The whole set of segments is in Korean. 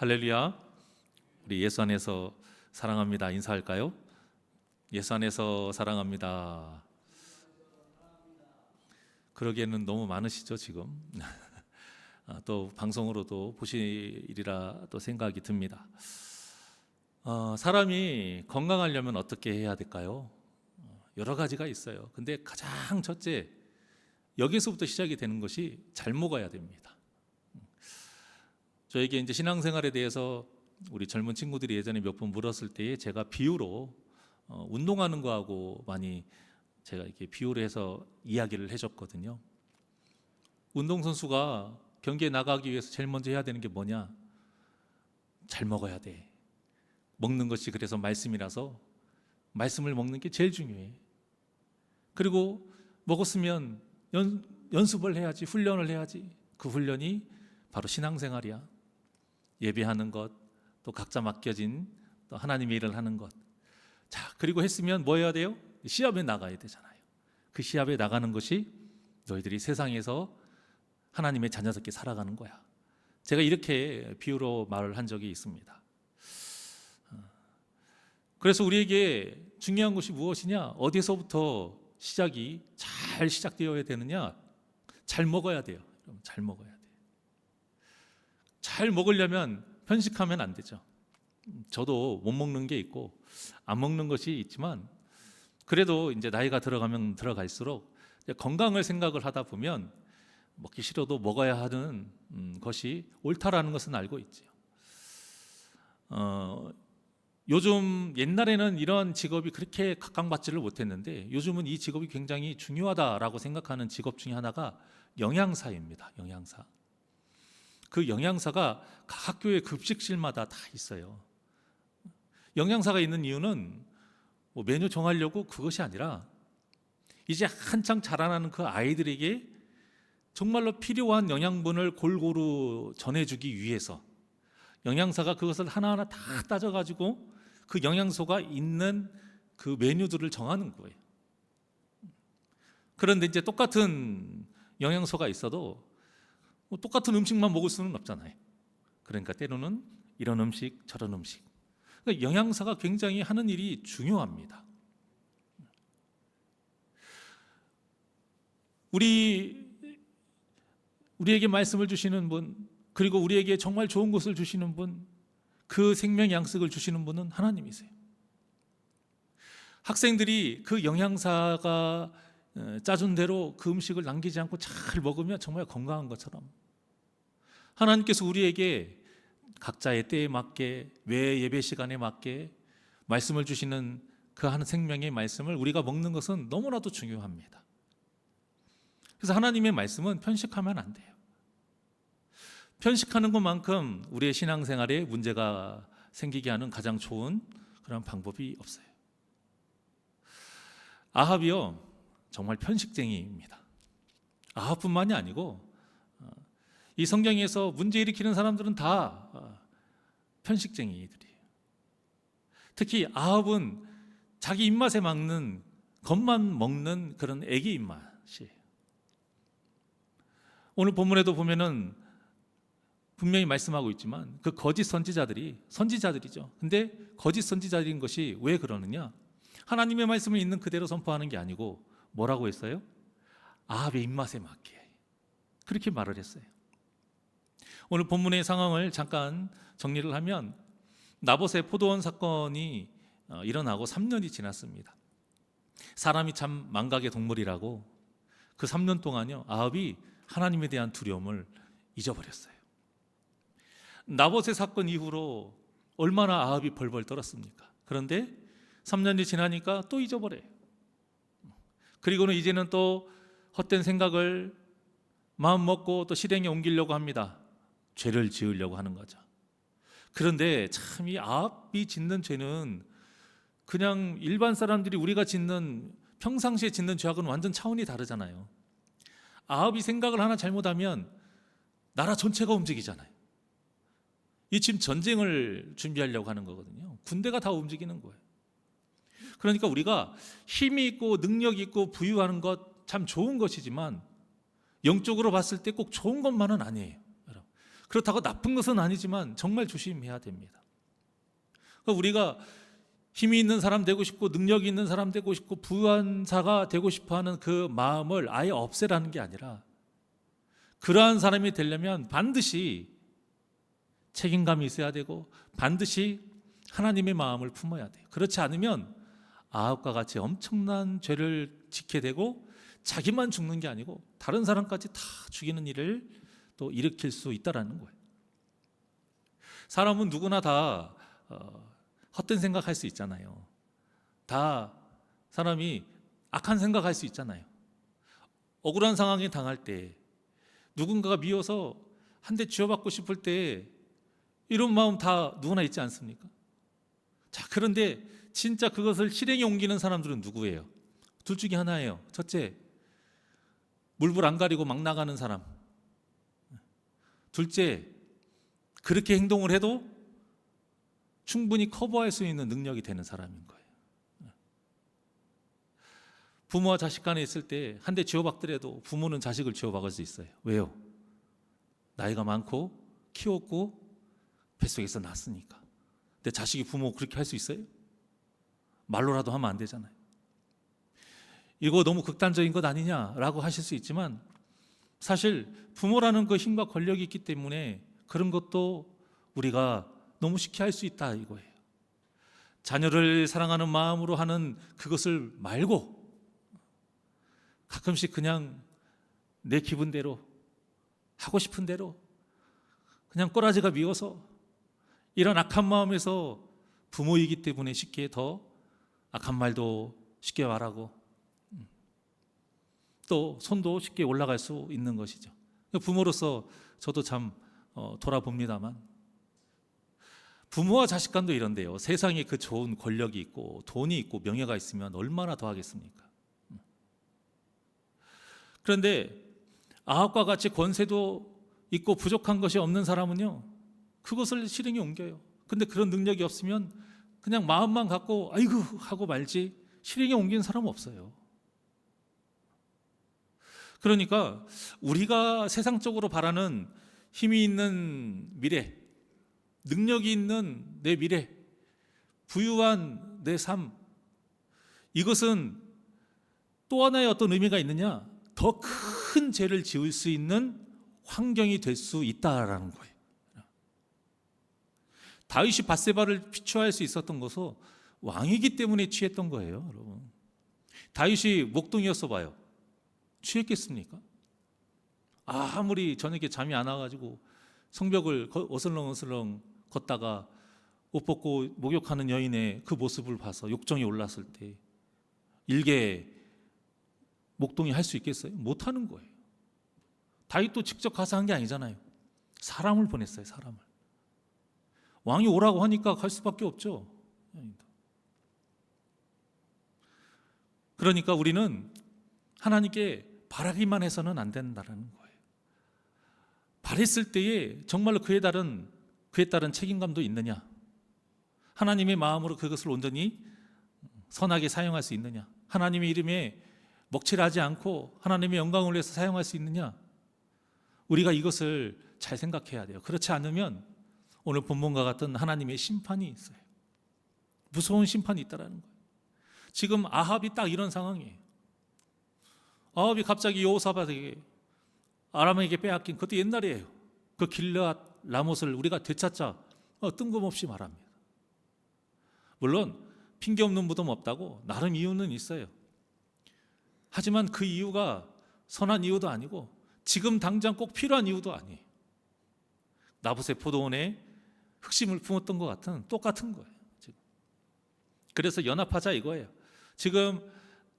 할렐루야. 우리 예수 안에서 사랑합니다 인사할까요? 예수 안에서 사랑합니다. 그러기에는 너무 많으시죠 지금. 또 방송으로도 보시리라 또 생각이 듭니다. 사람이 건강하려면 어떻게 해야 될까요? 여러 가지가 있어요. 근데 가장 첫째, 여기서부터 시작이 되는 것이 잘 먹어야 됩니다. 저에게 이제 신앙생활에 대해서 우리 젊은 친구들이 예전에 몇 번 물었을 때에 제가 비유로 운동하는 거하고 많이 제가 이렇게 비유를 해서 이야기를 해줬거든요. 운동선수가 경기에 나가기 위해서 제일 먼저 해야 되는 게 뭐냐? 잘 먹어야 돼. 먹는 것이 그래서 말씀이라서 말씀을 먹는 게 제일 중요해. 그리고 먹었으면 연습을 해야지, 훈련을 해야지. 그 훈련이 바로 신앙생활이야. 예배하는 것, 또 각자 맡겨진 또 하나님의 일을 하는 것. 자, 그리고 했으면 뭐 해야 돼요? 시합에 나가야 되잖아요. 그 시합에 나가는 것이 너희들이 세상에서 하나님의 자녀답게 살아가는 거야. 제가 이렇게 비유로 말을 한 적이 있습니다. 그래서 우리에게 중요한 것이 무엇이냐? 어디서부터 시작이 잘 시작되어야 되느냐? 잘 먹어야 돼요. 잘 먹어야 돼요. 잘 먹으려면 편식하면 안 되죠. 저도 못 먹는 게 있고 안 먹는 것이 있지만 그래도 이제 나이가 들어가면 들어갈수록 건강을 생각을 하다 보면 먹기 싫어도 먹어야 하는 것이 옳다라는 것은 알고 있죠. 요즘 옛날에는 이런 직업이 그렇게 각광받지를 못했는데 요즘은 이 직업이 굉장히 중요하다라고 생각하는 직업 중에 하나가 영양사입니다. 영양사. 그 영양사가 각 학교의 급식실마다 다 있어요. 영양사가 있는 이유는 뭐 메뉴 정하려고 그것이 아니라 이제 한창 자라나는 그 아이들에게 정말로 필요한 영양분을 골고루 전해주기 위해서 영양사가 그것을 하나하나 다 따져가지고 그 영양소가 있는 그 메뉴들을 정하는 거예요. 그런데 이제 똑같은 영양소가 있어도 똑같은 음식만 먹을 수는 없잖아요. 그러니까 때로는 이런 음식, 저런 음식. 그러니까 영양사가 굉장히 하는 일이 중요합니다. 우리에게 말씀을 주시는 분, 그리고 우리에게 정말 좋은 것을 주시는 분, 그 생명 양식을 주시는 분은 하나님이세요. 학생들이 그 영양사가 짜준 대로 그 음식을 남기지 않고 잘 먹으면 정말 건강한 것처럼 하나님께서 우리에게 각자의 때에 맞게 왜 예배 시간에 맞게 말씀을 주시는 그 한 생명의 말씀을 우리가 먹는 것은 너무나도 중요합니다. 그래서 하나님의 말씀은 편식하면 안 돼요. 편식하는 것만큼 우리의 신앙생활에 문제가 생기게 하는 가장 좋은 그런 방법이 없어요. 아합이요 정말 편식쟁이입니다. 아합뿐만이 아니고 이 성경에서 문제 일으키는 사람들은 다 편식쟁이들이에요. 특히 아합은 자기 입맛에 맞는 것만 먹는 그런 애기 입맛이에요. 오늘 본문에도 보면은 분명히 말씀하고 있지만 그 거짓 선지자들이죠. 근데 거짓 선지자들인 것이 왜 그러느냐? 하나님의 말씀을 있는 그대로 선포하는 게 아니고 뭐라고 했어요? 아합의 입맛에 맞게 그렇게 말을 했어요. 오늘 본문의 상황을 잠깐 정리를 하면 나봇의 포도원 사건이 일어나고 3년이 지났습니다. 사람이 참 망각의 동물이라고 그 3년 동안요 아합이 하나님에 대한 두려움을 잊어버렸어요. 나봇의 사건 이후로 얼마나 아합이 벌벌 떨었습니까? 그런데 3년이 지나니까 또 잊어버려요. 그리고는 이제는 또 헛된 생각을 마음 먹고 또 실행에 옮기려고 합니다. 죄를 지으려고 하는 거죠. 그런데 참 이 아합이 짓는 죄는 그냥 일반 사람들이 우리가 짓는 평상시에 짓는 죄하고는 완전 차원이 다르잖아요. 아합이 생각을 하나 잘못하면 나라 전체가 움직이잖아요. 이 지금 전쟁을 준비하려고 하는 거거든요. 군대가 다 움직이는 거예요. 그러니까 우리가 힘이 있고 능력이 있고 부유하는 것 참 좋은 것이지만 영적으로 봤을 때 꼭 좋은 것만은 아니에요. 그렇다고 나쁜 것은 아니지만 정말 조심해야 됩니다. 그러니까 우리가 힘이 있는 사람 되고 싶고 능력이 있는 사람 되고 싶고 부유한 자가 되고 싶어하는 그 마음을 아예 없애라는 게 아니라, 그러한 사람이 되려면 반드시 책임감이 있어야 되고 반드시 하나님의 마음을 품어야 돼요. 그렇지 않으면 아합과 같이 엄청난 죄를 짓게 되고 자기만 죽는 게 아니고 다른 사람까지 다 죽이는 일을 또 일으킬 수 있다라는 거예요. 사람은 누구나 다 헛된 생각할 수 있잖아요. 다 사람이 악한 생각할 수 있잖아요. 억울한 상황에 당할 때, 누군가가 미워서 한 대 쥐어받고 싶을 때 이런 마음 다 누구나 있지 않습니까? 자, 그런데 진짜 그것을 실행에 옮기는 사람들은 누구예요? 둘 중에 하나예요. 첫째, 물불 안 가리고 막 나가는 사람. 둘째, 그렇게 행동을 해도 충분히 커버할 수 있는 능력이 되는 사람인 거예요. 부모와 자식 간에 있을 때 한 대 쥐어박더라도 부모는 자식을 쥐어박을 수 있어요. 왜요? 나이가 많고 키웠고 뱃속에서 낳았으니까. 근데 자식이 부모 그렇게 할 수 있어요? 말로라도 하면 안 되잖아요. 이거 너무 극단적인 것 아니냐라고 하실 수 있지만, 사실 부모라는 그 힘과 권력이 있기 때문에 그런 것도 우리가 너무 쉽게 할 수 있다 이거예요. 자녀를 사랑하는 마음으로 하는 그것을 말고 가끔씩 그냥 내 기분대로 하고 싶은 대로 그냥 꼬라지가 미워서, 이런 악한 마음에서 부모이기 때문에 쉽게 더 악한 말도 쉽게 말하고 또 손도 쉽게 올라갈 수 있는 것이죠. 부모로서 저도 참 돌아봅니다만, 부모와 자식 간도 이런데요. 세상에 그 좋은 권력이 있고 돈이 있고 명예가 있으면 얼마나 더 하겠습니까? 그런데 아합과 같이 권세도 있고 부족한 것이 없는 사람은요, 그것을 실행에 옮겨요. 근데 그런 능력이 없으면 그냥 마음만 갖고 아이고 하고 말지 실행에 옮기는 사람은 없어요. 그러니까 우리가 세상적으로 바라는 힘이 있는 미래, 능력이 있는 내 미래, 부유한 내 삶, 이것은 또 하나의 어떤 의미가 있느냐? 더 큰 죄를 지을 수 있는 환경이 될 수 있다라는 거예요. 다윗이 밧세바를 피처할 수 있었던 것은 왕이기 때문에 취했던 거예요, 여러분. 다윗이 목동이었어 봐요. 취했겠습니까? 아무리 저녁에 잠이 안 와가지고 성벽을 어슬렁어슬렁 걷다가 옷 벗고 목욕하는 여인의 그 모습을 봐서 욕정이 올랐을 때 일개 목동이 할 수 있겠어요? 못하는 거예요. 다윗도 직접 가서 한 게 아니잖아요. 사람을 보냈어요, 사람을. 왕이 오라고 하니까 갈 수밖에 없죠. 그러니까 우리는 하나님께 바라기만 해서는 안 된다는 거예요. 바랬을 때에 정말로 그에 따른 책임감도 있느냐? 하나님의 마음으로 그것을 온전히 선하게 사용할 수 있느냐? 하나님의 이름에 먹칠하지 않고 하나님의 영광을 위해서 사용할 수 있느냐? 우리가 이것을 잘 생각해야 돼요. 그렇지 않으면 오늘 본문과 같은 하나님의 심판이 있어요. 무서운 심판이 있다라는 거예요. 지금 아합이 딱 이런 상황이에요. 아합이 갑자기 여호사밧에게, 아람에게 빼앗긴, 그것도 옛날이에요. 그 길르앗 라못을 우리가 되찾자 뜬금없이 말합니다. 물론 핑계 없는 무덤 없다고 나름 이유는 있어요. 하지만 그 이유가 선한 이유도 아니고 지금 당장 꼭 필요한 이유도 아니에요. 나봇의 포도원에 흑심을 품었던 것 같은 똑같은 거예요. 지금. 그래서 연합하자 이거예요. 지금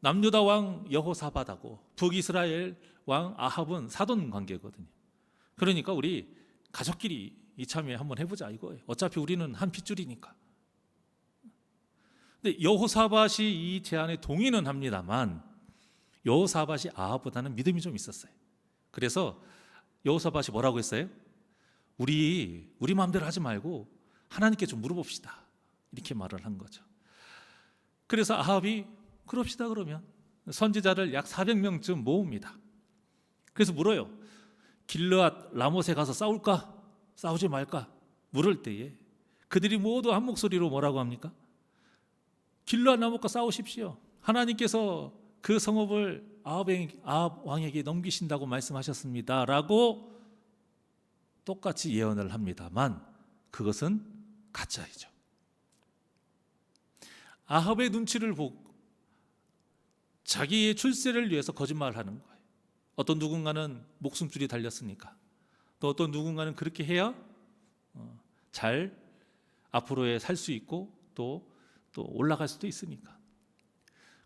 남유다 왕 여호사밧하고 북이스라엘 왕 아합은 사돈 관계거든요. 그러니까 우리 가족끼리 이참에 한번 해보자 이거예요. 어차피 우리는 한 핏줄이니까. 근데 여호사밧이 이 제안에 동의는 합니다만 여호사밧이 아합보다는 믿음이 좀 있었어요. 그래서 여호사밧이 뭐라고 했어요? 우리 마음대로 하지 말고 하나님께 좀 물어봅시다. 이렇게 말을 한 거죠. 그래서 아합이 그럽시다 그러면 선지자를 약 400명쯤 모읍니다. 그래서 물어요. 길르앗 라못에 가서 싸울까? 싸우지 말까 물을 때에 그들이 모두 한 목소리로 뭐라고 합니까? 길르앗 나못과 싸우십시오. 하나님께서 그 성읍을 아합 왕에게 넘기신다고 말씀하셨습니다 라고 똑같이 예언을 합니다만 그것은 가짜이죠. 아합의 눈치를 보고 자기의 출세를 위해서 거짓말을 하는 거예요. 어떤 누군가는 목숨줄이 달렸으니까, 또 어떤 누군가는 그렇게 해야 잘 앞으로에 살 수 있고 또 올라갈 수도 있으니까.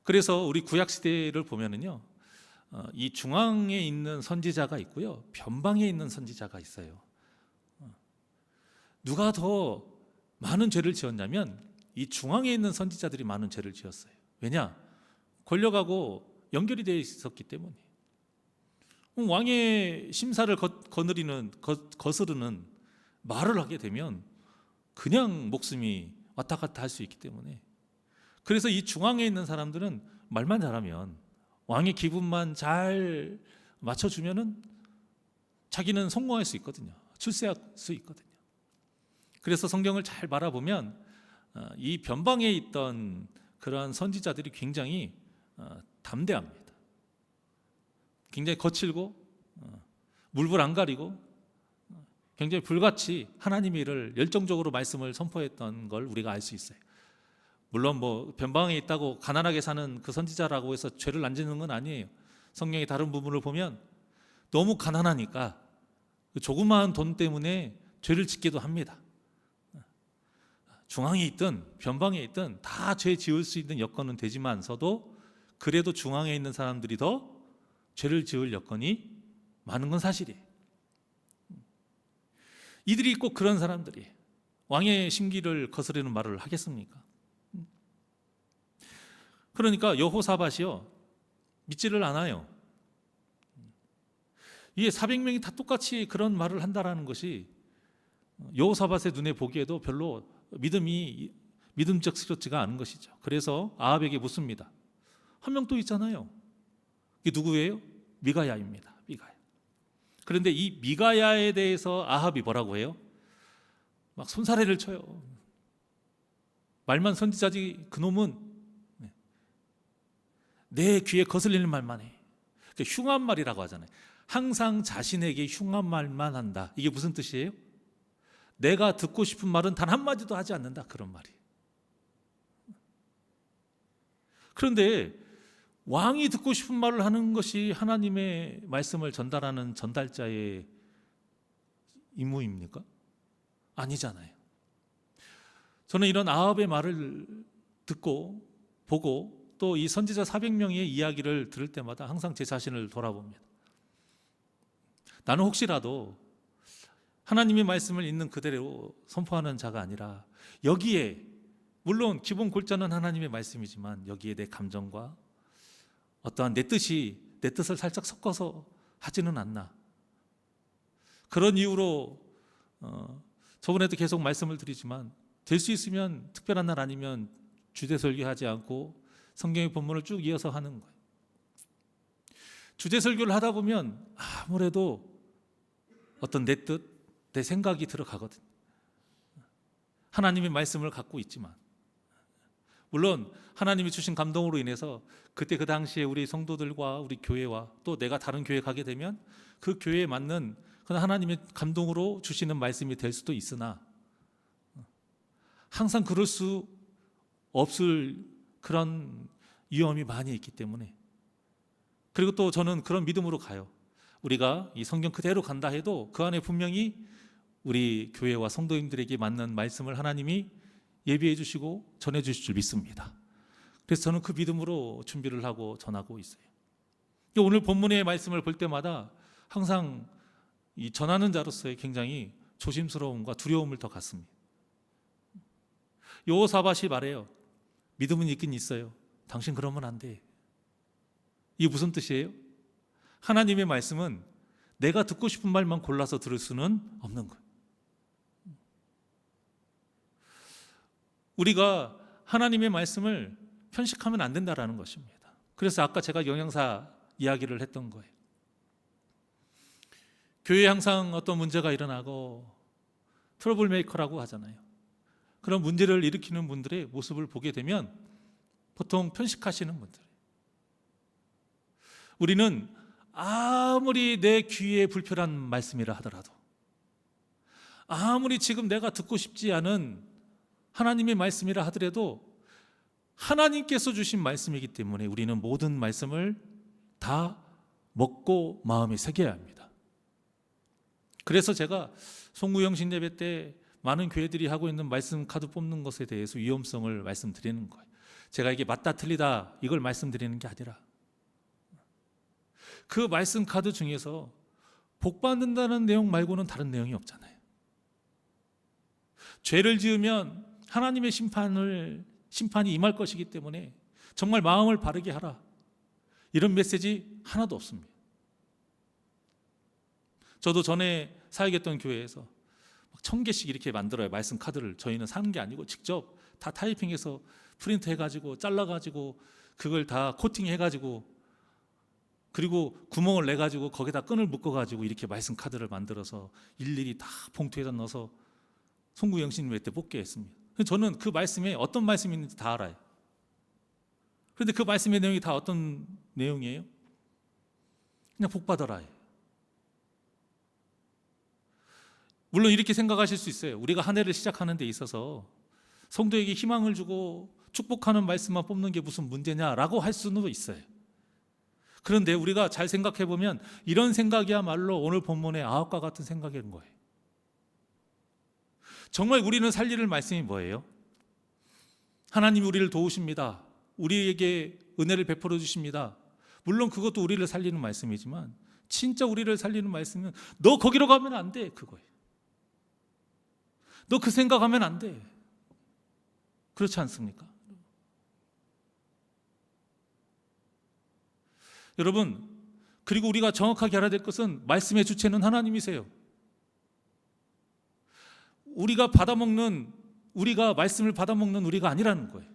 그래서 우리 구약 시대를 보면은요, 이 중앙에 있는 선지자가 있고요, 변방에 있는 선지자가 있어요. 누가 더 많은 죄를 지었냐면 이 중앙에 있는 선지자들이 많은 죄를 지었어요. 왜냐? 권력하고 연결이 되어 있었기 때문에. 왕의 심사를 거스르는 말을 하게 되면 그냥 목숨이 왔다 갔다 할 수 있기 때문에, 그래서 이 중앙에 있는 사람들은 말만 잘하면, 왕의 기분만 잘 맞춰주면은 자기는 성공할 수 있거든요. 출세할 수 있거든요. 그래서 성경을 잘 바라보면 이 변방에 있던 그러한 선지자들이 굉장히 담대합니다. 굉장히 거칠고 물불 안 가리고 굉장히 불같이 하나님의 일을 열정적으로 말씀을 선포했던 걸 우리가 알 수 있어요. 물론 뭐 변방에 있다고 가난하게 사는 그 선지자라고 해서 죄를 안 짓는 건 아니에요. 성경의 다른 부분을 보면 너무 가난하니까 조그마한 돈 때문에 죄를 짓기도 합니다. 중앙에 있든 변방에 있든 다 죄 지을 수 있는 여건은 되지만서도 그래도 중앙에 있는 사람들이 더 죄를 지을 여건이 많은 건 사실이에요. 이들이 꼭 그런 사람들이 왕의 심기를 거스르는 말을 하겠습니까? 그러니까 여호사밧이요, 믿지를 않아요. 이게 400명이 다 똑같이 그런 말을 한다라는 것이 여호사밧의 눈에 보기에도 별로 믿음직스럽지가 않은 것이죠. 그래서 아합에게 묻습니다. 한 명 또 있잖아요. 이게 누구예요? 미가야입니다. 미가야. 그런데 이 미가야에 대해서 아합이 뭐라고 해요? 막 손사래를 쳐요. 말만 선지자지 그놈은 내 귀에 거슬리는 말만 해. 흉한 말이라고 하잖아요. 항상 자신에게 흉한 말만 한다. 이게 무슨 뜻이에요? 내가 듣고 싶은 말은 단 한마디도 하지 않는다, 그런 말이에요. 그런데 왕이 듣고 싶은 말을 하는 것이 하나님의 말씀을 전달하는 전달자의 임무입니까? 아니잖아요. 저는 이런 아합의 말을 듣고 보고 또 이 선지자 400명의 이야기를 들을 때마다 항상 제 자신을 돌아봅니다. 나는 혹시라도 하나님의 말씀을 있는 그대로 선포하는 자가 아니라 여기에, 물론 기본 골자는 하나님의 말씀이지만 여기에 내 감정과 어떠한 내 뜻을 살짝 섞어서 하지는 않나. 그런 이유로 저번에도 계속 말씀을 드리지만 될 수 있으면 특별한 날 아니면 주제 설교하지 않고 성경의 본문을 쭉 이어서 하는 거예요. 주제 설교를 하다 보면 아무래도 어떤 내 뜻, 내 생각이 들어가거든요. 하나님의 말씀을 갖고 있지만, 물론 하나님이 주신 감동으로 인해서 그때 그 당시에 우리 성도들과 우리 교회와 또 내가 다른 교회 가게 되면 그 교회에 맞는 하나님의 감동으로 주시는 말씀이 될 수도 있으나 항상 그럴 수 없을 그런 위험이 많이 있기 때문에, 그리고 또 저는 그런 믿음으로 가요. 우리가 이 성경 그대로 간다 해도 그 안에 분명히 우리 교회와 성도님들에게 맞는 말씀을 하나님이 예비해 주시고 전해 주실 줄 믿습니다. 그래서 저는 그 믿음으로 준비를 하고 전하고 있어요. 오늘 본문의 말씀을 볼 때마다 항상 이 전하는 자로서의 굉장히 조심스러움과 두려움을 더 갖습니다. 여호사밧이 말해요. 믿음은 있긴 있어요. 당신 그러면 안 돼. 이게 무슨 뜻이에요? 하나님의 말씀은 내가 듣고 싶은 말만 골라서 들을 수는 없는 거예요. 우리가 하나님의 말씀을 편식하면 안 된다라는 것입니다. 그래서 아까 제가 영양사 이야기를 했던 거예요. 교회에 항상 어떤 문제가 일어나고 트러블 메이커라고 하잖아요. 그런 문제를 일으키는 분들의 모습을 보게 되면 보통 편식하시는 분들, 우리는 아무리 내 귀에 불편한 말씀이라 하더라도, 아무리 지금 내가 듣고 싶지 않은 하나님의 말씀이라 하더라도 하나님께서 주신 말씀이기 때문에 우리는 모든 말씀을 다 먹고 마음에 새겨야 합니다. 그래서 제가 송구영신 예배 때 많은 교회들이 하고 있는 말씀 카드 뽑는 것에 대해서 위험성을 말씀드리는 거예요. 제가 이게 맞다 틀리다 이걸 말씀드리는 게 아니라, 그 말씀 카드 중에서 복 받는다는 내용 말고는 다른 내용이 없잖아요. 죄를 지으면 하나님의 심판이 임할 것이기 때문에 정말 마음을 바르게 하라, 이런 메시지 하나도 없습니다. 저도 전에 사역했던 교회에서 1000개씩 이렇게 만들어요. 말씀 카드를 저희는 사는 게 아니고 직접 다 타이핑해서 프린트 해가지고 잘라가지고 그걸 다 코팅 해가지고, 그리고 구멍을 내가지고 거기다 끈을 묶어가지고 이렇게 말씀 카드를 만들어서 일일이 다 봉투에다 넣어서 송구영신예배 때 뽑게 했습니다. 저는 그 말씀에 어떤 말씀이 있는지 다 알아요. 그런데 그 말씀의 내용이 다 어떤 내용이에요? 그냥 복 받아라. 물론 이렇게 생각하실 수 있어요. 우리가 한 해를 시작하는 데 있어서 성도에게 희망을 주고 축복하는 말씀만 뽑는 게 무슨 문제냐라고 할 수는 있어요. 그런데 우리가 잘 생각해 보면 이런 생각이야말로 오늘 본문의 아합과 같은 생각인 거예요. 정말 우리는 살릴 말씀이 뭐예요? 하나님이 우리를 도우십니다. 우리에게 은혜를 베풀어 주십니다. 물론 그것도 우리를 살리는 말씀이지만 진짜 우리를 살리는 말씀은 너 거기로 가면 안 돼, 그거예요. 너 그 생각하면 안 돼. 그렇지 않습니까? 여러분, 그리고 우리가 정확하게 알아야 될 것은 말씀의 주체는 하나님이세요. 우리가 말씀을 받아먹는 우리가 아니라는 거예요.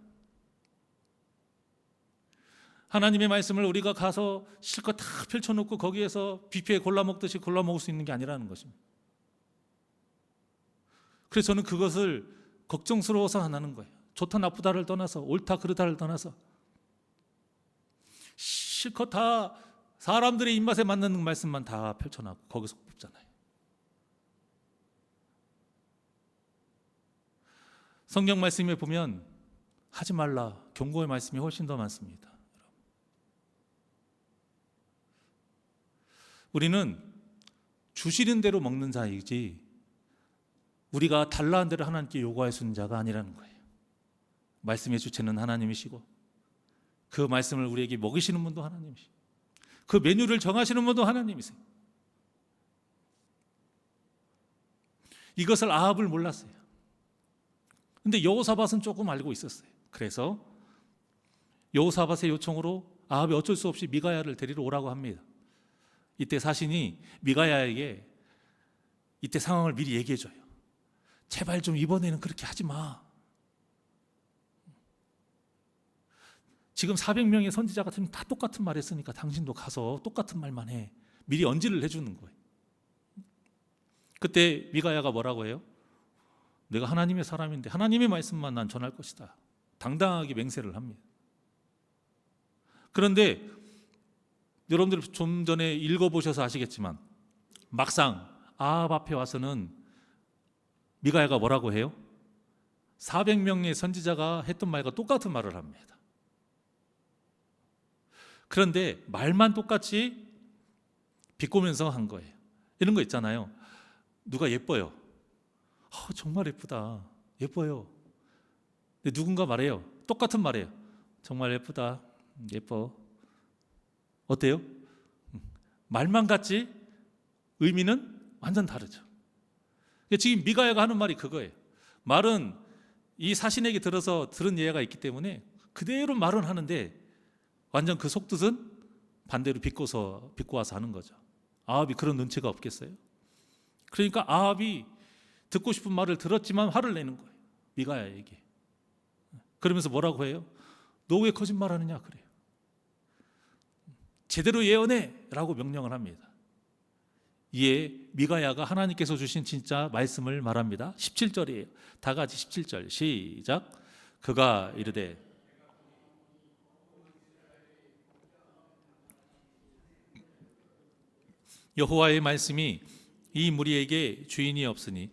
하나님의 말씀을 우리가 가서 실컷 다 펼쳐놓고 거기에서 뷔페에 골라 먹듯이 골라 먹을 수 있는 게 아니라는 것입니다. 그래서 저는 그것을 걱정스러워서 안 하는 거예요. 좋다 나쁘다를 떠나서, 옳다 그르다를 떠나서 실컷 다 사람들의 입맛에 맞는 말씀만 다 펼쳐놓고 거기서 뽑잖아요. 성경 말씀에 보면 하지 말라 경고의 말씀이 훨씬 더 많습니다. 우리는 주시는 대로 먹는 자이지 우리가 달라한 대로 하나님께 요구할 수 있는 자가 아니라는 거예요. 말씀의 주체는 하나님이시고 그 말씀을 우리에게 먹이시는 분도 하나님이시고 그 메뉴를 정하시는 분도 하나님이세요. 이것을 아합을 몰랐어요. 근데 여호사밧은 조금 알고 있었어요. 그래서 여호사밧의 요청으로 아합이 어쩔 수 없이 미가야를 데리러 오라고 합니다. 이때 사신이 미가야에게 이때 상황을 미리 얘기해줘요. 제발 좀 이번에는 그렇게 하지 마. 지금 400명의 선지자 같으면 다 똑같은 말 했으니까 당신도 가서 똑같은 말만 해. 미리 언질을 해주는 거예요. 그때 미가야가 뭐라고 해요? 내가 하나님의 사람인데 하나님의 말씀만 난 전할 것이다. 당당하게 맹세를 합니다. 그런데 여러분들 좀 전에 읽어보셔서 아시겠지만 막상 아합 앞에 와서는 미가야가 뭐라고 해요? 400명의 선지자가 했던 말과 똑같은 말을 합니다. 그런데 말만 똑같이 비꼬면서 한 거예요. 이런 거 있잖아요. 누가 예뻐요. 정말 예쁘다. 예뻐요. 근데 누군가 말해요. 똑같은 말이에요. 정말 예쁘다. 예뻐. 어때요? 말만 같지 의미는 완전 다르죠. 지금 미가야가 하는 말이 그거예요. 말은 이 사신에게 들어서 들은 예가 있기 때문에 그대로 말은 하는데 완전 그 속뜻은 반대로 비꼬아서 하는 거죠. 아합이 그런 눈치가 없겠어요? 그러니까 아합이 듣고 싶은 말을 들었지만 화를 내는 거예요. 미가야에게. 그러면서 뭐라고 해요? 너 왜 거짓말하느냐 그래요. 제대로 예언해 라고 명령을 합니다. 이에 미가야가 하나님께서 주신 진짜 말씀을 말합니다. 17절이에요. 다 같이 17절 시작. 그가 이르되 여호와의 말씀이 이 무리에게 주인이 없으니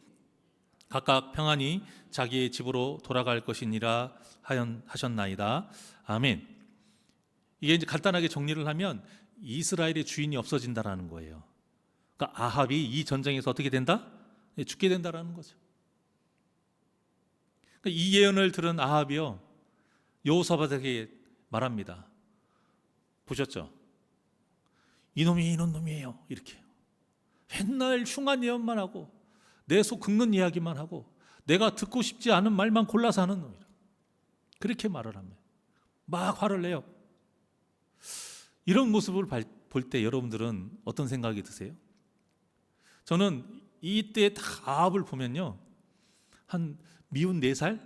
각각 평안히 자기의 집으로 돌아갈 것이니라 하셨나이다. 아멘. 이게 이제 간단하게 정리를 하면 이스라엘의 주인이 없어진다라는 거예요. 그러니까 아합이 이 전쟁에서 어떻게 된다? 죽게 된다라는 거죠. 그러니까 이 예언을 들은 아합이요, 여호사밧에게 말합니다. 보셨죠? 이놈이 이런 놈이에요. 이렇게 맨날 흉한 예언만 하고 내 속 긁는 이야기만 하고 내가 듣고 싶지 않은 말만 골라서 하는 놈이라. 그렇게 말을 합니다. 막 화를 내요. 이런 모습을 볼 때 여러분들은 어떤 생각이 드세요? 저는 이때 다 아합을 보면요, 한 미운 4살?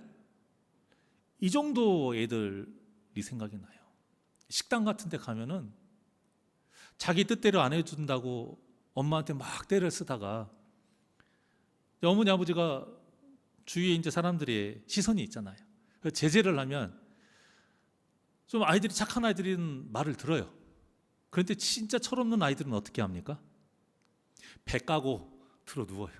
이 정도 애들이 생각이 나요. 식당 같은 데 가면은 자기 뜻대로 안 해준다고 엄마한테 막 때를 쓰다가 어머니 아버지가 주위에 이제 사람들의 시선이 있잖아요. 제재를 하면 좀 아이들이 착한 아이들은 말을 들어요. 그런데 진짜 철없는 아이들은 어떻게 합니까? 배 까고 들어 누워요.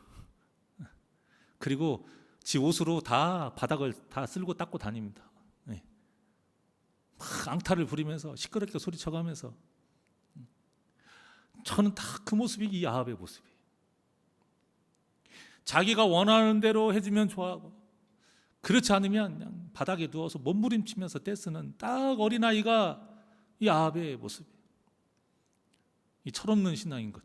그리고 지 옷으로 다 바닥을 다 쓸고 닦고 다닙니다. 네. 막 앙탈을 부리면서 시끄럽게 소리쳐가면서. 저는 다 그 모습이 이 아합의 모습이에요. 자기가 원하는 대로 해주면 좋아하고, 그렇지 않으면 그냥 바닥에 누워서 몸부림치면서 떼쓰는 딱 어린아이가 이 아합의 모습이에요. 이 철없는 신앙인 것.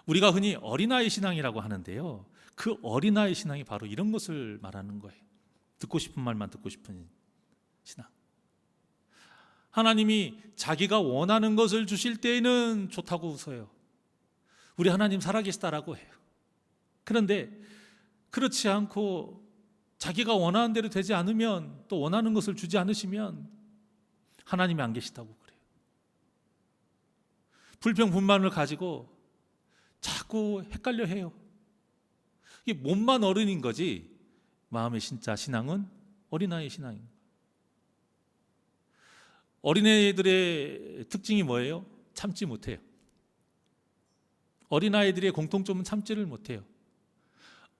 우리가 흔히 어린아이 신앙이라고 하는데요, 그 어린아이 신앙이 바로 이런 것을 말하는 거예요. 듣고 싶은 말만 듣고 싶은 신앙. 하나님이 자기가 원하는 것을 주실 때에는 좋다고 웃어요. 우리 하나님 살아계시다라고 해요. 그런데 그렇지 않고 자기가 원하는 대로 되지 않으면, 또 원하는 것을 주지 않으시면 하나님이 안 계시다고 그래요. 불평분만을 가지고 자꾸 헷갈려 해요. 이게 몸만 어른인 거지 마음의 진짜 신앙은 어린아이 신앙입니다. 어린애들의 특징이 뭐예요? 참지 못해요. 어린아이들의 공통점은 참지를 못해요.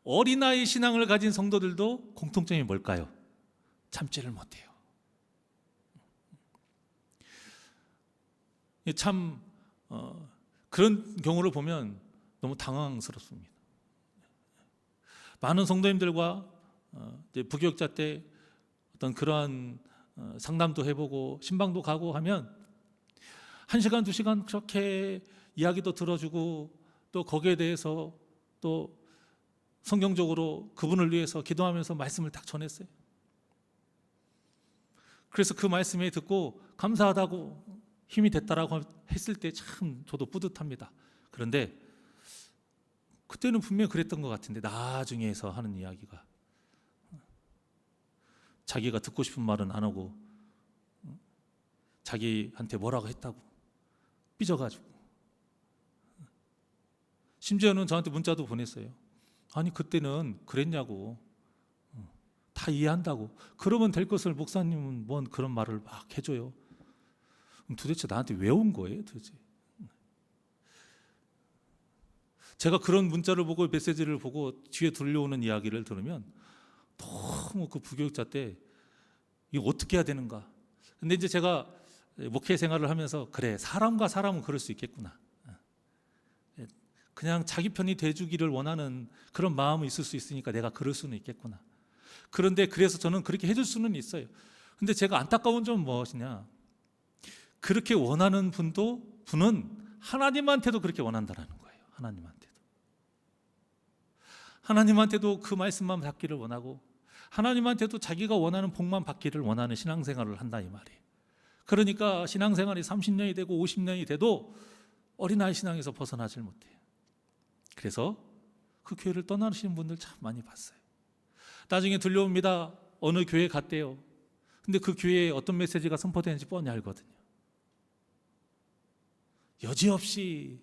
어린아이 신앙을 가진 성도들도 공통점이 뭘까요? 참지를 못해요. 참 그런 경우를 보면 너무 당황스럽습니다. 많은 성도님들과 이제 부교육자 때 어떤 그러한 상담도 해보고 신방도 가고 하면 1시간, 2시간 그렇게 이야기도 들어주고, 또 거기에 대해서 또 성경적으로 그분을 위해서 기도하면서 말씀을 딱 전했어요. 그래서 그 말씀에 듣고 감사하다고 힘이 됐다라고 했을 때 참 저도 뿌듯합니다. 그런데 그때는 분명히 그랬던 것 같은데, 나중에서 하는 이야기가 자기가 듣고 싶은 말은 안 하고 자기한테 뭐라고 했다고 삐져가지고, 심지어는 저한테 문자도 보냈어요. 아니 그때는 그랬냐고, 다 이해한다고, 그러면 될 것을 목사님은 뭔 그런 말을 막 해줘요. 도대체 나한테 왜 온 거예요 도대체? 제가 그런 문자를 보고 메시지를 보고 뒤에 들려오는 이야기를 들으면 너무 그 부교육자 때 이거 어떻게 해야 되는가. 근데 이제 제가 목회 생활을 하면서, 그래, 사람과 사람은 그럴 수 있겠구나, 그냥 자기 편이 돼주기를 원하는 그런 마음이 있을 수 있으니까 내가 그럴 수는 있겠구나. 그런데 그래서 저는 그렇게 해줄 수는 있어요. 근데 제가 안타까운 점은 무엇이냐, 그렇게 원하는 분은 하나님한테도 그렇게 원한다라는 거예요. 하나님한테도 그 말씀만 받기를 원하고, 하나님한테도 자기가 원하는 복만 받기를 원하는 신앙생활을 한다 이 말이에요. 그러니까 신앙생활이 30년이 되고 50년이 돼도 어린아이 신앙에서 벗어나질 못해요. 그래서 그 교회를 떠나시는 분들 참 많이 봤어요. 나중에 들려옵니다. 어느 교회 갔대요. 근데 그 교회에 어떤 메시지가 선포되는지 뻔히 알거든요. 여지없이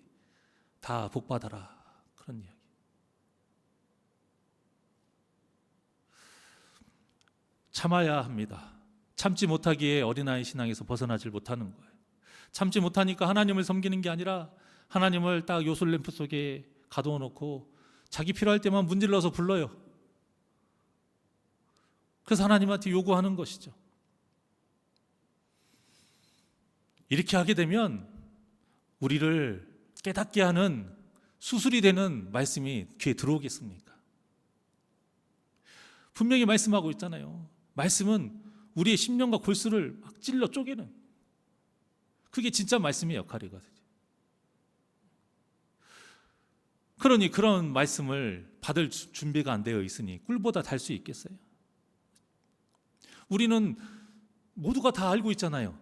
다 복받아라. 그런 이야기. 참아야 합니다. 참지 못하기에 어린아이 신앙에서 벗어나질 못하는 거예요. 참지 못하니까 하나님을 섬기는 게 아니라 하나님을 딱 요술램프 속에 가둬 놓고 자기 필요할 때만 문질러서 불러요. 그래서 하나님한테 요구하는 것이죠. 이렇게 하게 되면 우리를 깨닫게 하는 수술이 되는 말씀이 귀에 들어오겠습니까? 분명히 말씀하고 있잖아요. 말씀은 우리의 심령과 골수를 막 찔러 쪼개는, 그게 진짜 말씀의 역할이거든요. 그러니 그런 말씀을 받을 준비가 안 되어 있으니 꿀보다 달 수 있겠어요? 우리는 모두가 다 알고 있잖아요.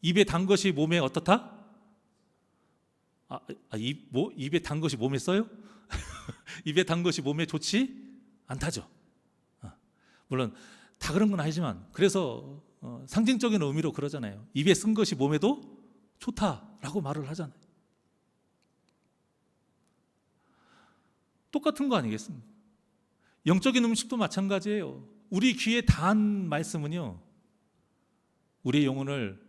입에 단 것이 몸에 어떻다? 입에 단 것이 몸에 써요? 입에 단 것이 몸에 좋지 않다죠. 물론 다 그런 건 아니지만, 그래서 상징적인 의미로 그러잖아요. 입에 쓴 것이 몸에도 좋다라고 말을 하잖아요. 똑같은 거 아니겠습니까? 영적인 음식도 마찬가지예요. 우리 귀에 닿은 말씀은요, 우리의 영혼을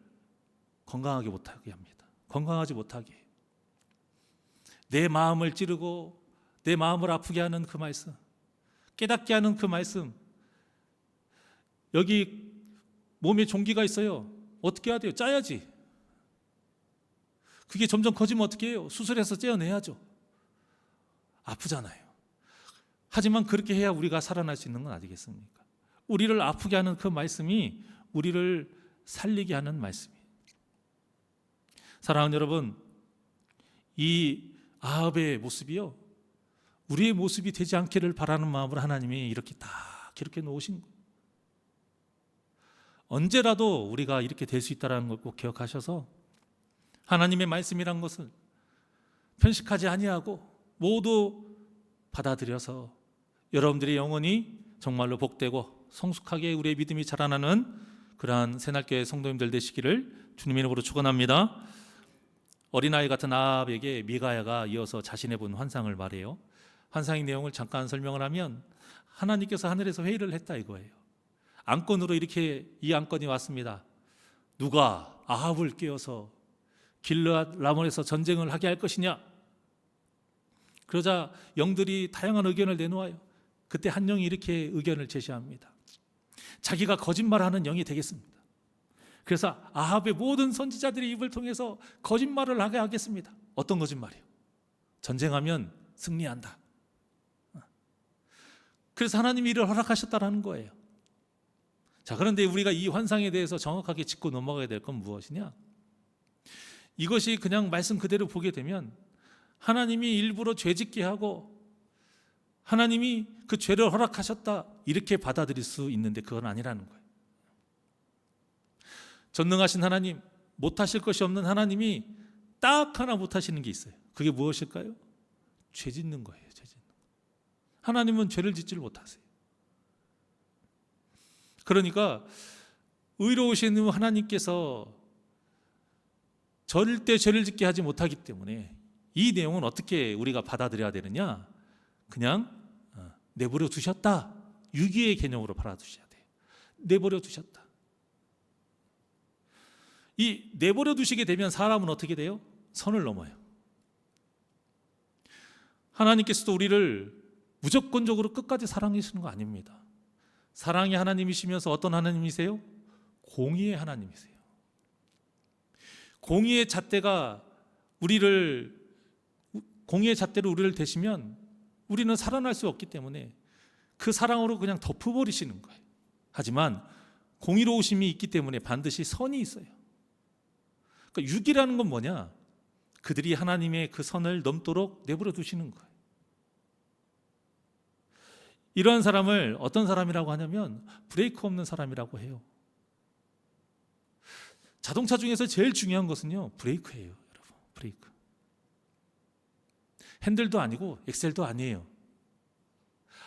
건강하게 못하게 합니다. 건강하지 못하게. 내 마음을 찌르고 내 마음을 아프게 하는 그 말씀, 깨닫게 하는 그 말씀. 여기 몸에 종기가 있어요. 어떻게 해야 돼요? 짜야지. 그게 점점 커지면 어떻게 해요? 수술해서 째어내야죠. 아프잖아요. 하지만 그렇게 해야 우리가 살아날 수 있는 건 아니겠습니까? 우리를 아프게 하는 그 말씀이 우리를 살리게 하는 말씀이에요. 사랑하는 여러분, 이 아합의 모습이요, 우리의 모습이 되지 않기를 바라는 마음으로 하나님이 이렇게 딱 기록해 놓으신 거예요. 언제라도 우리가 이렇게 될 수 있다는 걸 꼭 기억하셔서 하나님의 말씀이란 것을 편식하지 아니하고 모두 받아들여서 여러분들의 영혼이 정말로 복되고 성숙하게 우리의 믿음이 자라나는 그러한 새날교회 성도님들 되시기를 주님의 이름으로 축원합니다. 어린아이 같은 아합에게 미가야가 이어서 자신의 본 환상을 말해요. 환상의 내용을 잠깐 설명을 하면, 하나님께서 하늘에서 회의를 했다 이거예요. 안건으로 이렇게 이 안건이 왔습니다. 누가 아합을 깨워서 길르앗 라몬에서 전쟁을 하게 할 것이냐? 그러자 영들이 다양한 의견을 내놓아요. 그때 한 영이 이렇게 의견을 제시합니다. 자기가 거짓말하는 영이 되겠습니다. 그래서 아합의 모든 선지자들의 입을 통해서 거짓말을 하게 하겠습니다. 어떤 거짓말이요? 전쟁하면 승리한다. 그래서 하나님이 이를 허락하셨다라는 거예요. 자, 그런데 우리가 이 환상에 대해서 정확하게 짚고 넘어가야 될 건 무엇이냐? 이것이 그냥 말씀 그대로 보게 되면 하나님이 일부러 죄짓게 하고 하나님이 그 죄를 허락하셨다 이렇게 받아들일 수 있는데, 그건 아니라는 거예요. 전능하신 하나님, 못하실 것이 없는 하나님이 딱 하나 못하시는 게 있어요. 그게 무엇일까요? 죄 짓는 거예요. 죄 짓는 거. 하나님은 죄를 짓지를 못하세요. 그러니까 의로우신 하나님께서 절대 죄를 짓게 하지 못하기 때문에 이 내용은 어떻게 우리가 받아들여야 되느냐? 그냥 내버려 두셨다. 유기의 개념으로 받아두셔야 돼요. 내버려 두셨다. 이 내버려 두시게 되면 사람은 어떻게 돼요? 선을 넘어요. 하나님께서도 우리를 무조건적으로 끝까지 사랑하시는 거 아닙니다. 사랑의 하나님이시면서 어떤 하나님이세요? 공의의 하나님이세요. 공의의 잣대가 공의의 잣대로 우리를 대시면 우리는 살아날 수 없기 때문에 그 사랑으로 그냥 덮어버리시는 거예요. 하지만 공의로우심이 있기 때문에 반드시 선이 있어요. 그러니까 유기라는 건 뭐냐? 그들이 하나님의 그 선을 넘도록 내버려 두시는 거예요. 이러한 사람을 어떤 사람이라고 하냐면 브레이크 없는 사람이라고 해요. 자동차 중에서 제일 중요한 것은요, 브레이크예요, 여러분. 브레이크. 핸들도 아니고 엑셀도 아니에요.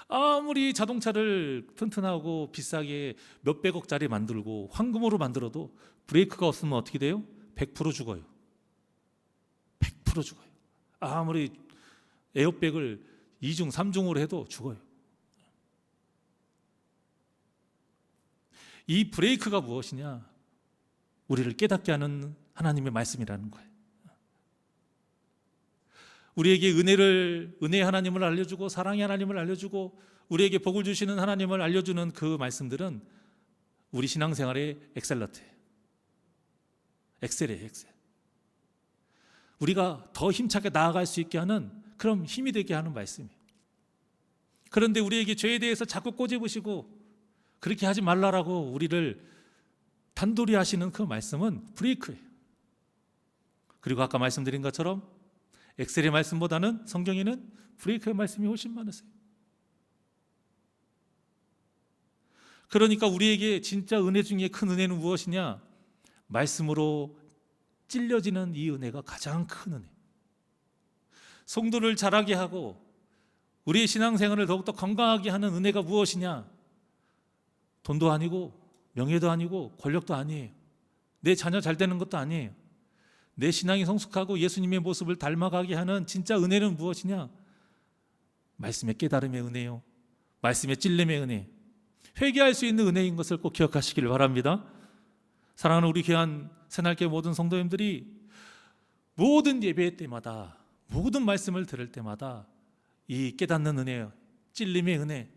아무리 자동차를 튼튼하고 비싸게 몇백억짜리 만들고 황금으로 만들어도 브레이크가 없으면 어떻게 돼요? 100% 죽어요. 100% 죽어요. 아무리 에어백을 2중, 3중으로 해도 죽어요. 이 브레이크가 무엇이냐? 우리를 깨닫게 하는 하나님의 말씀이라는 거예요. 우리에게 은혜의 하나님을 알려주고 사랑의 하나님을 알려주고 우리에게 복을 주시는 하나님을 알려주는 그 말씀들은 우리 신앙생활의 엑셀러트예요. 엑셀이에요, 엑셀. 우리가 더 힘차게 나아갈 수 있게 하는 그런 힘이 되게 하는 말씀이에요. 그런데 우리에게 죄에 대해서 자꾸 꼬집으시고 그렇게 하지 말라라고 우리를 단도리 하시는 그 말씀은 브레이크예요. 그리고 아까 말씀드린 것처럼 엑셀의 말씀보다는 성경에는 브레이크의 말씀이 훨씬 많으세요. 그러니까 우리에게 진짜 은혜 중에 큰 은혜는 무엇이냐? 말씀으로 찔려지는 이 은혜가 가장 큰 은혜. 성도를 자라게 하고 우리의 신앙생활을 더욱더 건강하게 하는 은혜가 무엇이냐? 돈도 아니고 명예도 아니고 권력도 아니에요. 내 자녀 잘 되는 것도 아니에요. 내 신앙이 성숙하고 예수님의 모습을 닮아가게 하는 진짜 은혜는 무엇이냐? 말씀의 깨달음의 은혜요, 말씀의 찔림의 은혜, 회개할 수 있는 은혜인 것을 꼭 기억하시길 바랍니다. 사랑하는 우리 귀한 새날개 모든 성도님들이 모든 예배 때마다 모든 말씀을 들을 때마다 이 깨닫는 은혜, 찔림의 은혜,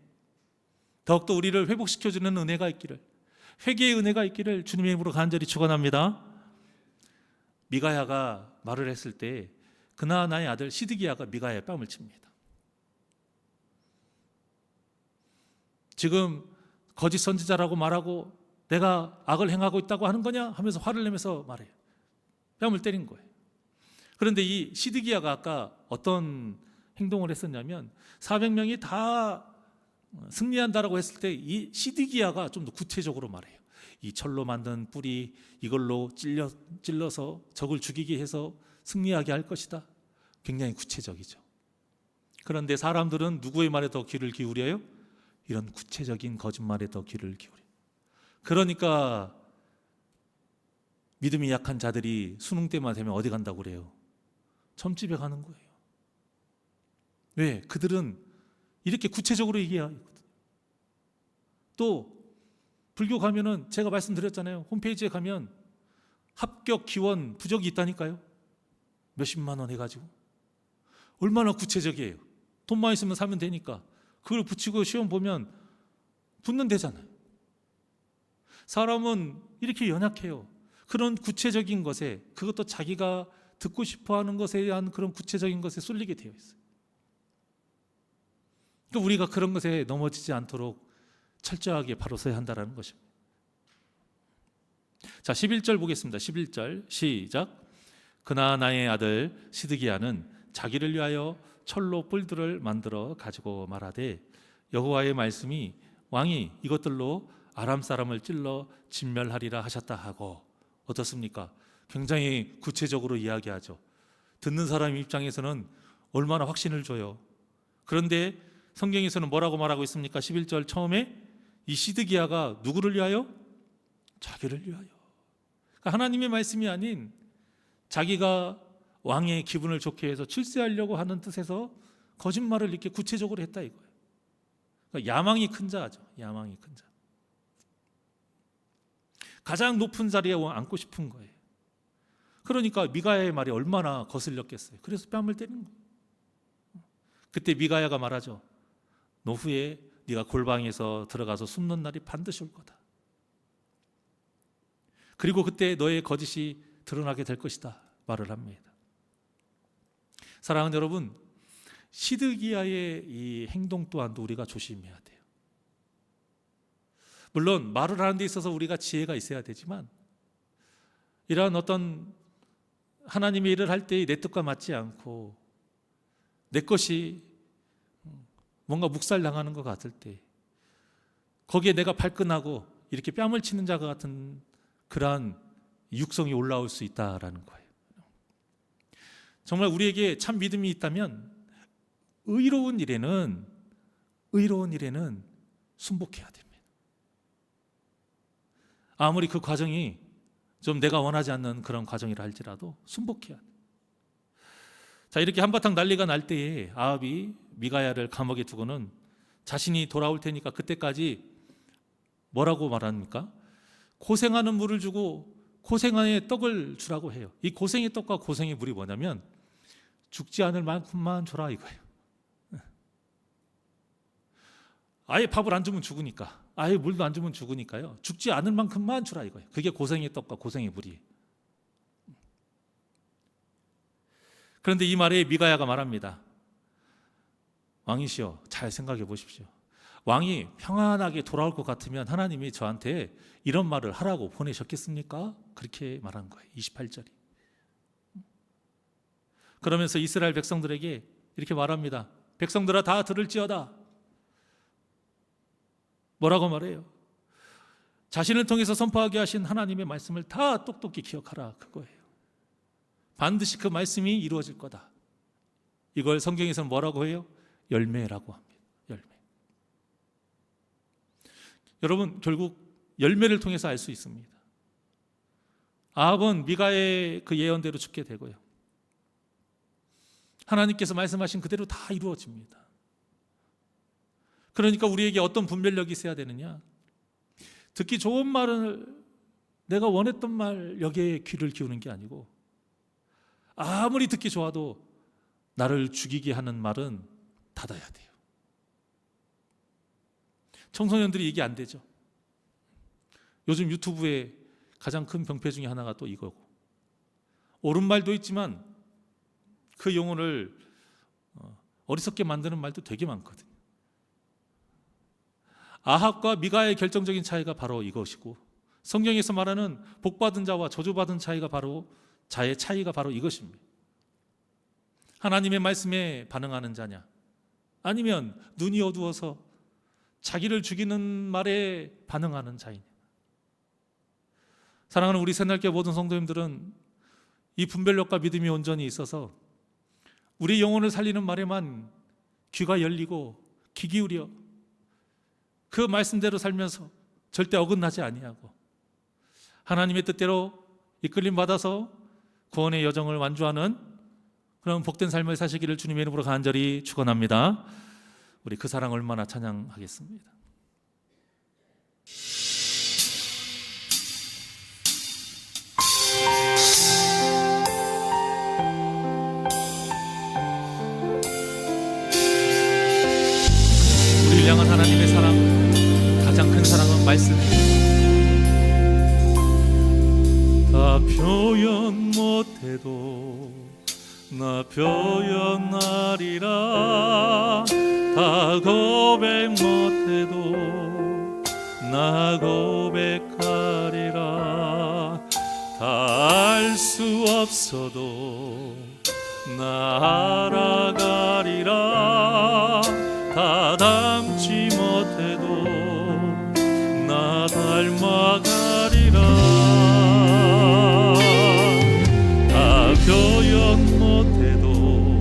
더욱더 우리를 회복시켜주는 은혜가 있기를, 회개의 은혜가 있기를 주님의 이름으로 간절히 축원합니다. 미가야가 말을 했을 때 그나아나의 아들 시드기야가 미가야의 뺨을 칩니다. 지금 거짓 선지자라고 말하고 내가 악을 행하고 있다고 하는 거냐 하면서 화를 내면서 말해요. 뺨을 때린 거예요. 그런데 이 시드기야가 아까 어떤 행동을 했었냐면 400명이 다 승리한다라고 했을 때 이 시드기야가 좀 더 구체적으로 말해요. 이 철로 만든 뿔이 이걸로 찔러서 적을 죽이게 해서 승리하게 할 것이다. 굉장히 구체적이죠. 그런데 사람들은 누구의 말에 더 귀를 기울여요? 이런 구체적인 거짓말에 더 귀를 기울여요. 그러니까 믿음이 약한 자들이 수능 때만 되면 어디 간다고 그래요? 점집에 가는 거예요. 왜? 그들은 이렇게 구체적으로 얘기하거든요. 또 불교 가면은 제가 말씀드렸잖아요. 홈페이지에 가면 합격 기원 부적이 있다니까요. 몇십만 원 해가지고. 얼마나 구체적이에요. 돈만 있으면 사면 되니까 그걸 붙이고 시험 보면 붙는 데잖아요. 사람은 이렇게 연약해요. 그런 구체적인 것에, 그것도 자기가 듣고 싶어하는 것에 대한 그런 구체적인 것에 쏠리게 되어 있어요. 그러니까 우리가 그런 것에 넘어지지 않도록 철저하게 바로 서야 한다는 것입니다. 자, 11절 보겠습니다. 11절 시작. 그나아나의 아들 시드기야는 자기를 위하여 철로 뿔들을 만들어 가지고 말하되 여호와의 말씀이 왕이 이것들로 아람 사람을 찔러 진멸하리라 하셨다 하고. 어떻습니까? 굉장히 구체적으로 이야기하죠. 듣는 사람 입장에서는 얼마나 확신을 줘요. 그런데 성경에서는 뭐라고 말하고 있습니까? 11절 처음에 이 시드기야가 누구를 위하여? 자기를 위하여. 그러니까 하나님의 말씀이 아닌 자기가 왕의 기분을 좋게 해서 출세하려고 하는 뜻에서 거짓말을 이렇게 구체적으로 했다 이거예요. 그러니까 야망이 큰 자죠. 야망이 큰 자. 가장 높은 자리에 앉고 싶은 거예요. 그러니까 미가야의 말이 얼마나 거슬렸겠어요. 그래서 뺨을 때리는 거예요. 그때 미가야가 말하죠. 노후에 네가 골방에서 들어가서 숨는 날이 반드시 올 거다. 그리고 그때 너의 거짓이 드러나게 될 것이다 말을 합니다. 사랑하는 여러분, 시드기야의 이 행동 또한도 우리가 조심해야 돼요. 물론 말을 하는 데 있어서 우리가 지혜가 있어야 되지만 이러한 어떤 하나님의 일을 할 때 내 뜻과 맞지 않고 내 것이 뭔가 묵살당하는 것 같을 때 거기에 내가 발끈하고 이렇게 뺨을 치는 자가 같은 그러한 육성이 올라올 수 있다라는 거예요. 정말 우리에게 참 믿음이 있다면 의로운 일에는 순복해야 됩니다. 아무리 그 과정이 좀 내가 원하지 않는 그런 과정이라 할지라도 순복해야 돼요. 자, 이렇게 한바탕 난리가 날 때에 아합이 미가야를 감옥에 두고는 자신이 돌아올 테니까 그때까지 뭐라고 말합니까? 고생하는 물을 주고 고생의 떡을 주라고 해요. 이 고생의 떡과 고생의 물이 뭐냐면 죽지 않을 만큼만 줘라 이거예요. 아예 밥을 안 주면 죽으니까, 아예 물도 안 주면 죽으니까요, 죽지 않을 만큼만 주라 이거예요. 그게 고생의 떡과 고생의 물이에요. 그런데 이 말에 미가야가 말합니다. 왕이시여, 잘 생각해 보십시오. 왕이 평안하게 돌아올 것 같으면 하나님이 저한테 이런 말을 하라고 보내셨겠습니까? 그렇게 말한 거예요. 28절이. 그러면서 이스라엘 백성들에게 이렇게 말합니다. 백성들아 다 들을지어다. 뭐라고 말해요? 자신을 통해서 선포하게 하신 하나님의 말씀을 다 똑똑히 기억하라, 그거예요. 반드시 그 말씀이 이루어질 거다. 이걸 성경에서는 뭐라고 해요? 열매라고 합니다. 열매. 여러분, 결국 열매를 통해서 알 수 있습니다. 아합은 미가의 그 예언대로 죽게 되고요, 하나님께서 말씀하신 그대로 다 이루어집니다. 그러니까 우리에게 어떤 분별력이 있어야 되느냐? 듣기 좋은 말을, 내가 원했던 말 여기에 귀를 기우는 게 아니고, 아무리 듣기 좋아도 나를 죽이게 하는 말은 닫아야 돼요. 청소년들이 이게 안 되죠. 요즘 유튜브에 가장 큰 병폐 중에 하나가 또 이거고, 옳은 말도 있지만 그 용어를 어리석게 만드는 말도 되게 많거든요. 아합과 미가의 결정적인 차이가 바로 이것이고, 성경에서 말하는 복받은 자와 저주받은 차이가 바로 이것입니다. 하나님의 말씀에 반응하는 자냐, 아니면 눈이 어두워서 자기를 죽이는 말에 반응하는 자이냐. 사랑하는 우리 새날교회 모든 성도님들은 이 분별력과 믿음이 온전히 있어서 우리 영혼을 살리는 말에만 귀가 열리고 귀 기울여 그 말씀대로 살면서 절대 어긋나지 아니하고 하나님의 뜻대로 이끌림 받아서 구원의 여정을 완주하는 그런 복된 삶을 사시기를 주님의 이름으로 간절히 축원합니다. 우리 그 사랑 얼마나 찬양하겠습니다. 우리를 향한 하나님의 사랑, 가장 큰 사랑은 말씀입니다. 다 표현 못해도 나 표현하리라. 다 고백 못해도 나 고백하리라. 다 알 수 없어도 나 알아가리라. 다 닮지 못해도 나 닮아가리라. 다 표현 못해도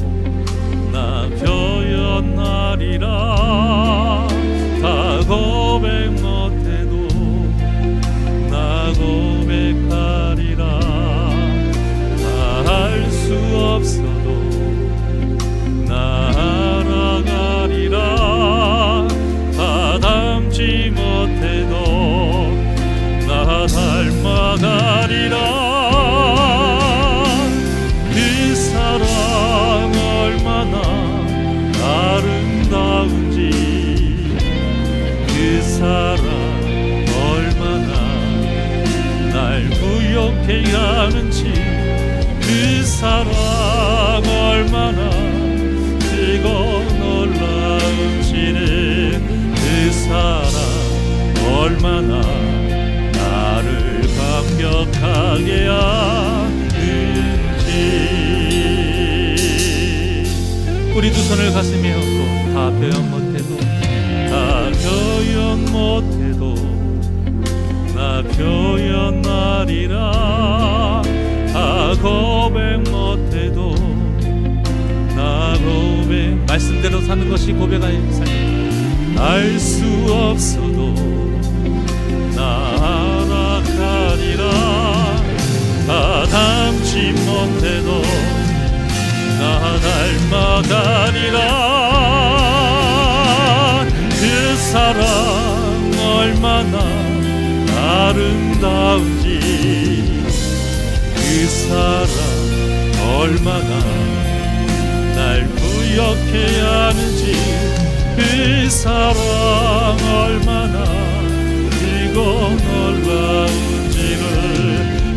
나 표현하리라. 다 고백 못해도 나 고백하리라. 다 알 수 없어도 나 알아가리라. 다 닮지 못해도 나 닮아가리라. 그 사랑 얼마나 아름다운지, 그 사랑 얼마나 날 부욕해 하는지, 그 사랑 얼마나 크고 놀라운지는, 그 사랑 얼마나 나를 감격하게 하는지. 우리 두 손을 가슴에 얹고 다 표현 못해도 다 표현 못해도 나 표현하리라. 다 고백 못해도 나 고백, 말씀대로 사는 것이 고백의 삶. 알 수 없어도 나 알아가리라. 다 닮지 못해도 나 닮아가리라. 그 사랑 얼마나 아름다운지, 그 사랑 얼마나 날 부욕해 하는지, 그 사랑 얼마나 크고 놀라운지를,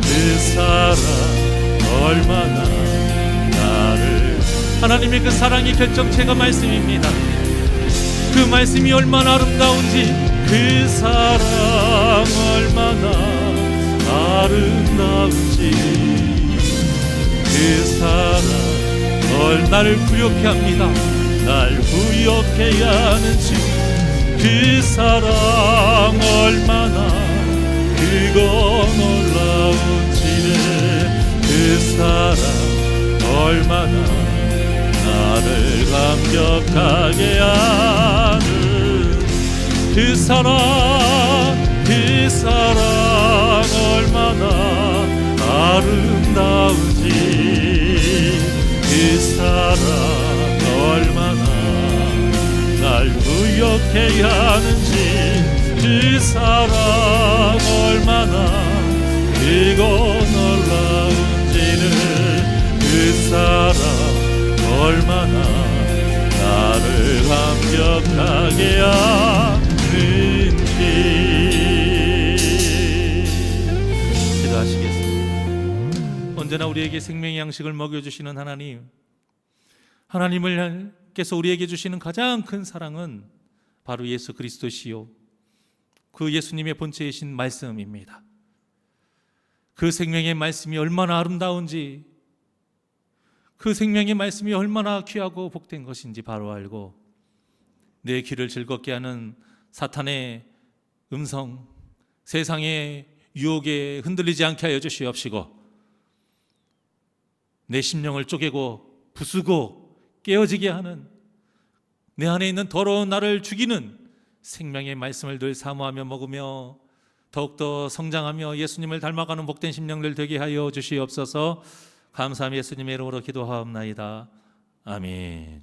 그 사랑 얼마나 나를, 하나님의 그 사랑의 결정체가 말씀입니다. 그 말씀이 얼마나 아름다운지, 그 사랑 얼마나 아름다운지, 그 사랑 나를 부욕해 합니다. 날 부욕해 하는지, 그 사랑 얼마나 크고 놀라운지를, 그 사랑 얼마나 나를 감격하게 하는, 그 사랑 얼마나 아름다운지, 그 사랑 얼마나 날 부욕해 하는지, 그 사랑 얼마나 크고 놀라운지를, 그 사랑 얼마나 나를 감격하게 하는지. 기도하시겠습니다. 언제나 우리에게 생명의 양식을 먹여주시는 하나님께서 우리에게 주시는 가장 큰 사랑은 바로 예수 그리스도시요, 그 예수님의 본체이신 말씀입니다. 그 생명의 말씀이 얼마나 아름다운지, 그 생명의 말씀이 얼마나 귀하고 복된 것인지 바로 알고, 내 귀를 즐겁게 하는 사탄의 음성, 세상의 유혹에 흔들리지 않게 하여 주시옵시고, 내 심령을 쪼개고 부수고 깨어지게 하는, 내 안에 있는 더러운 나를 죽이는 생명의 말씀을 늘 사모하며 먹으며 더욱더 성장하며 예수님을 닮아가는 복된 심령들 되게 하여 주시옵소서. 감사함 예수님의 이름으로 기도하옵나이다. 아멘.